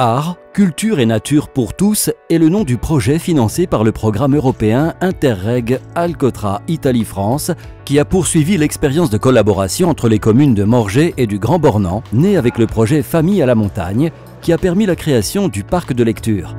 Art, culture et nature pour tous est le nom du projet financé par le programme européen Interreg Alcotra Italie-France qui a poursuivi l'expérience de collaboration entre les communes de Morgé et du Grand Bornand, né avec le projet Famille à la montagne, qui a permis la création du parc de lecture.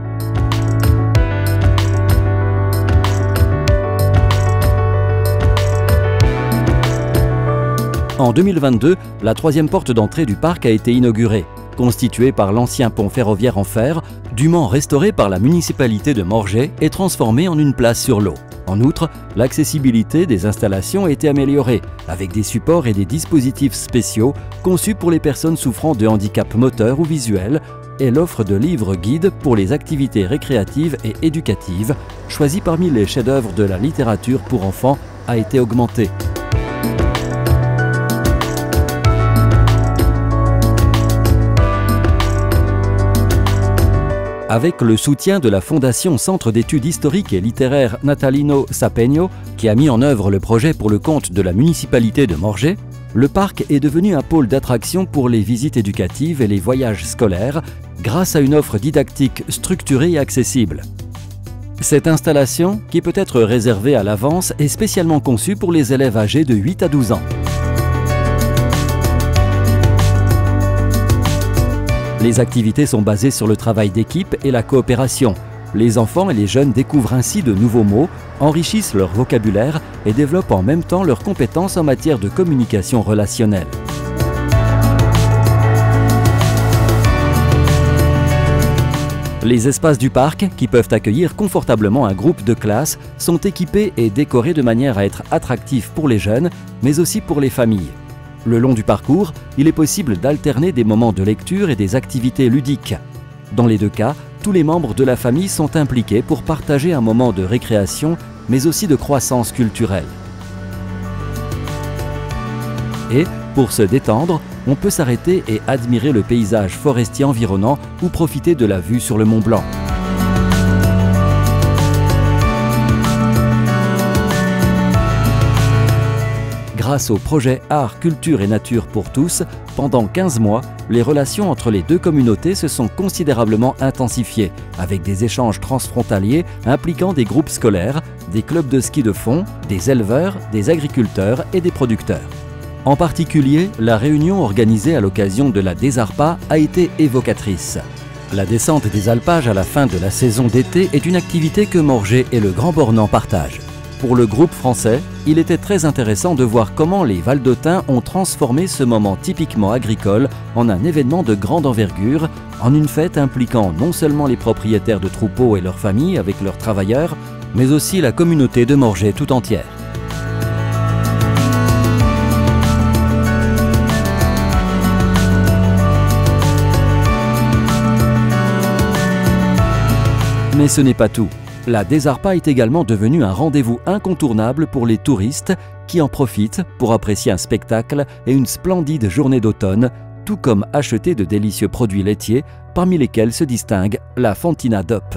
En 2022, la troisième porte d'entrée du parc a été inaugurée. Constitué par l'ancien pont ferroviaire en fer, dûment restauré par la municipalité de Morgé et transformé en une place sur l'eau. En outre, l'accessibilité des installations a été améliorée, avec des supports et des dispositifs spéciaux conçus pour les personnes souffrant de handicap moteur ou visuel, et l'offre de livres guides pour les activités récréatives et éducatives, choisis parmi les chefs-d'œuvre de la littérature pour enfants, a été augmentée. Avec le soutien de la Fondation Centre d'études historiques et littéraires Natalino Sapegno, qui a mis en œuvre le projet pour le compte de la municipalité de Morgé, le parc est devenu un pôle d'attraction pour les visites éducatives et les voyages scolaires, grâce à une offre didactique structurée et accessible. Cette installation, qui peut être réservée à l'avance, est spécialement conçue pour les élèves âgés de 8 à 12 ans. Les activités sont basées sur le travail d'équipe et la coopération. Les enfants et les jeunes découvrent ainsi de nouveaux mots, enrichissent leur vocabulaire et développent en même temps leurs compétences en matière de communication relationnelle. Les espaces du parc, qui peuvent accueillir confortablement un groupe de classe, sont équipés et décorés de manière à être attractifs pour les jeunes, mais aussi pour les familles. Le long du parcours, il est possible d'alterner des moments de lecture et des activités ludiques. Dans les deux cas, tous les membres de la famille sont impliqués pour partager un moment de récréation, mais aussi de croissance culturelle. Et, pour se détendre, on peut s'arrêter et admirer le paysage forestier environnant ou profiter de la vue sur le Mont Blanc. Grâce au projet Art, Culture et Nature pour tous, pendant 15 mois, les relations entre les deux communautés se sont considérablement intensifiées, avec des échanges transfrontaliers impliquant des groupes scolaires, des clubs de ski de fond, des éleveurs, des agriculteurs et des producteurs. En particulier, la réunion organisée à l'occasion de la Désarpa a été évocatrice. La descente des alpages à la fin de la saison d'été est une activité que Morgé et le Grand Bornand partagent. Pour le groupe français, il était très intéressant de voir comment les Valdôtains ont transformé ce moment typiquement agricole en un événement de grande envergure, en une fête impliquant non seulement les propriétaires de troupeaux et leurs familles avec leurs travailleurs, mais aussi la communauté de Morgé tout entière. Mais ce n'est pas tout. La Désarpa est également devenue un rendez-vous incontournable pour les touristes qui en profitent pour apprécier un spectacle et une splendide journée d'automne, tout comme acheter de délicieux produits laitiers, parmi lesquels se distingue la Fontina DOP.